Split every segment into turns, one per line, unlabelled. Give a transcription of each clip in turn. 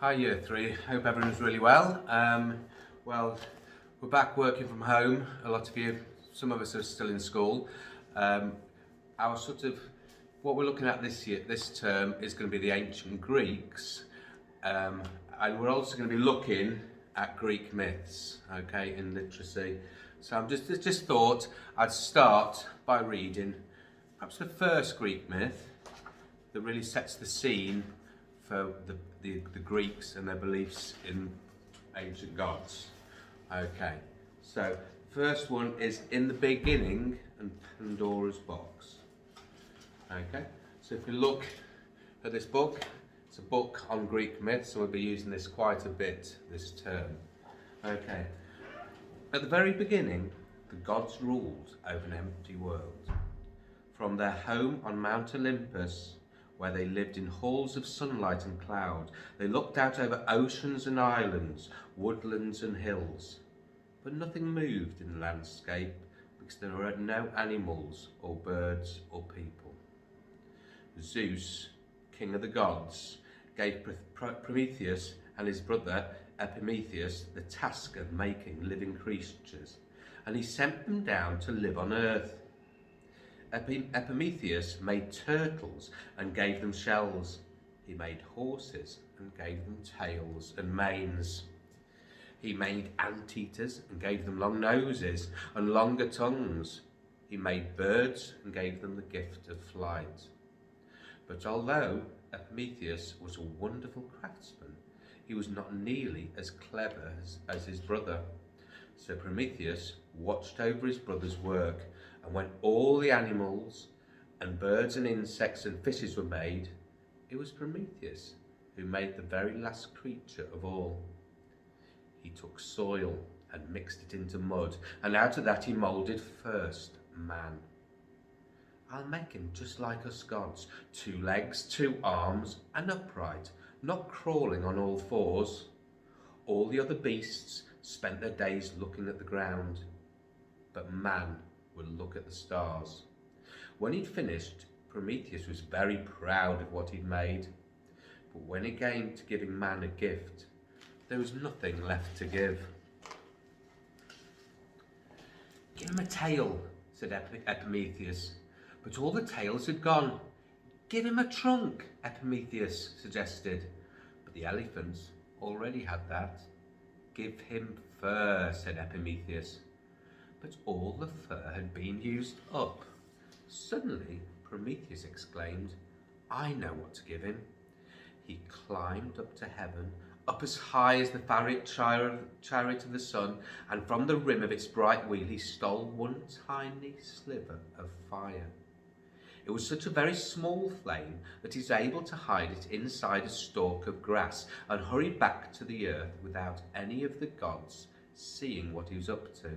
Hi Year 3, hope everyone's really well. Well, we're back working from home, a lot of you, some of us are still in school. Our what we're looking at this term is going to be the ancient Greeks, and we're also going to be looking at Greek myths, okay, in literacy. So I'm just thought I'd start by reading perhaps the first Greek myth that really sets the scene for the Greeks and their beliefs in ancient gods. Okay, so first one is in the beginning and Pandora's box. Okay, so if we look at this book, it's a book on Greek myths, and we'll be using this quite a bit this term. Okay, at the very beginning, the gods ruled over an empty world. From their home on Mount Olympus, where they lived in halls of sunlight and cloud, they looked out over oceans and islands, woodlands and hills. But nothing moved in the landscape because there were no animals or birds or people. Zeus, king of the gods, gave Prometheus and his brother Epimetheus the task of making living creatures, and he sent them down to live on Earth. Epimetheus made turtles and gave them shells. He made horses and gave them tails and manes. He made anteaters and gave them long noses and longer tongues. He made birds and gave them the gift of flight. But although Epimetheus was a wonderful craftsman, he was not nearly as clever as his brother. So Prometheus watched over his brother's work, and when all the animals and birds and insects and fishes were made, it was Prometheus who made the very last creature of all. He took soil and mixed it into mud, and out of that he moulded first man. I'll make him just like us gods, 2 legs, 2 arms, and upright, not crawling on all fours. All the other beasts spent their days looking at the ground, but man would look at the stars. When he'd finished, Prometheus was very proud of what he'd made, but when it came to giving man a gift, there was nothing left to give. Give him a tail, said Epimetheus, but all the tails had gone. Give him a trunk, Epimetheus suggested, but the elephants already had that. Give him fur, said Epimetheus, but all the fur had been used up. Suddenly, Prometheus exclaimed, I know what to give him. He climbed up to heaven, up as high as the chariot of the sun, and from the rim of its bright wheel he stole one tiny sliver of fire. It was such a very small flame that he was able to hide it inside a stalk of grass and hurry back to the earth without any of the gods seeing what he was up to.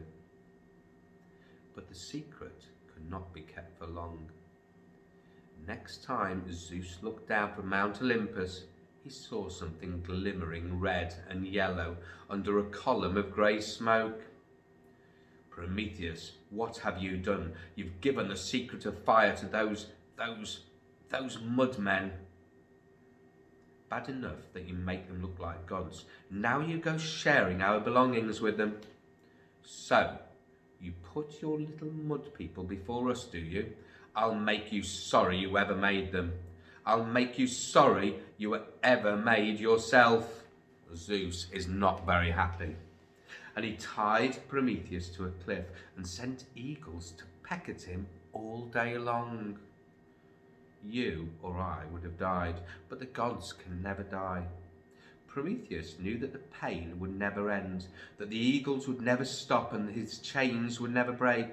But the secret could not be kept for long. Next time Zeus looked down from Mount Olympus, he saw something glimmering red and yellow under a column of grey smoke. Prometheus, what have you done? You've given the secret of fire to those mud men. Bad enough that you make them look like gods. Now you go sharing our belongings with them. So, you put your little mud people before us, do you? I'll make you sorry you ever made them. I'll make you sorry you ever made yourself. Zeus is not very happy, and he tied Prometheus to a cliff and sent eagles to peck at him all day long. You or I would have died, but the gods can never die. Prometheus knew that the pain would never end, that the eagles would never stop and his chains would never break.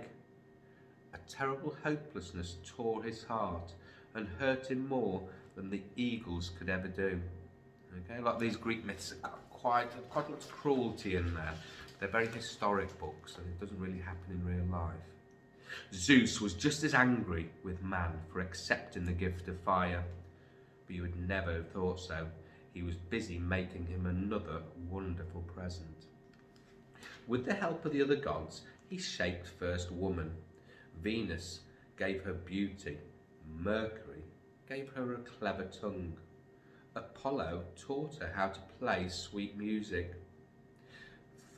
A terrible hopelessness tore his heart and hurt him more than the eagles could ever do. Okay, like these Greek myths have got quite a lot of cruelty in there. They're very historic books and it doesn't really happen in real life. Zeus was just as angry with man for accepting the gift of fire, but you would never have thought so. He was busy making him another wonderful present. With the help of the other gods, he shaped first woman. Venus gave her beauty. Mercury gave her a clever tongue. Apollo taught her how to play sweet music.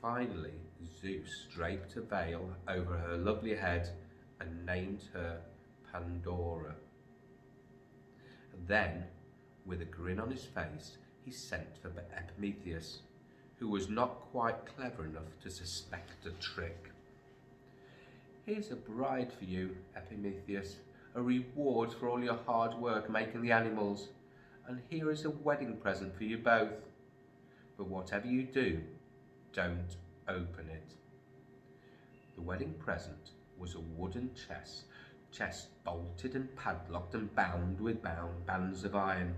Finally, Zeus draped a veil over her lovely head and named her Pandora. Then, with a grin on his face, he sent for Epimetheus, who was not quite clever enough to suspect a trick. "Here's a bride for you, Epimetheus, a reward for all your hard work making the animals, and here is a wedding present for you both. But whatever you do, don't open it." The wedding present was a wooden chest bolted and padlocked and bound with bands of iron.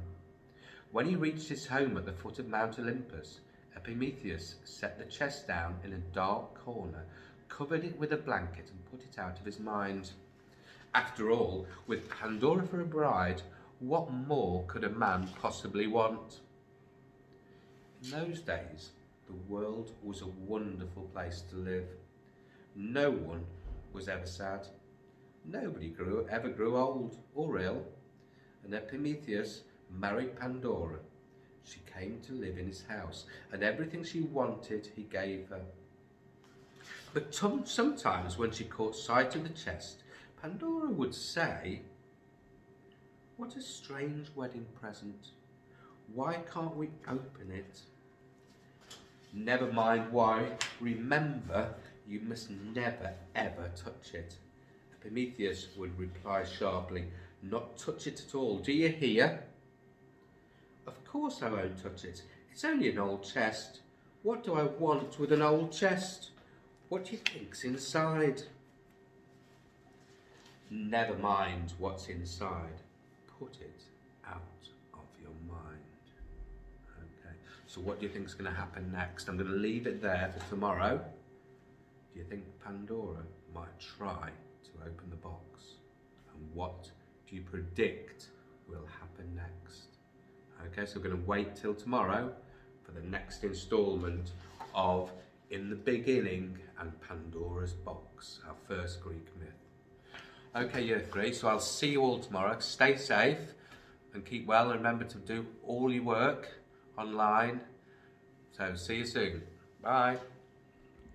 When he reached his home at the foot of Mount Olympus, Epimetheus set the chest down in a dark corner, covered it with a blanket and put it out of his mind. After all, with Pandora for a bride, what more could a man possibly want? In those days, the world was a wonderful place to live. No one was ever sad. Nobody ever grew old or ill. And Epimetheus married Pandora. She came to live in his house, and everything she wanted he gave her. But sometimes when she caught sight of the chest, Pandora would say, "What a strange wedding present. Why can't we open it?" "Never mind why. Remember, you must never ever touch it." Epimetheus would reply sharply, "Not touch it at all, do you hear?" "Of course I won't touch it. It's only an old chest. What do I want with an old chest? What do you think's inside?" "Never mind what's inside. Put it out of your mind." Okay, so what do you think's going to happen next? I'm going to leave it there for tomorrow. Do you think Pandora might try to open the box? And what do you predict will happen next? Okay, so we're going to wait till tomorrow for the next instalment of In the Beginning and Pandora's Box, our first Greek myth. Okay, year 3, so I'll see you all tomorrow. Stay safe and keep well, and remember to do all your work online. So see you soon. Bye.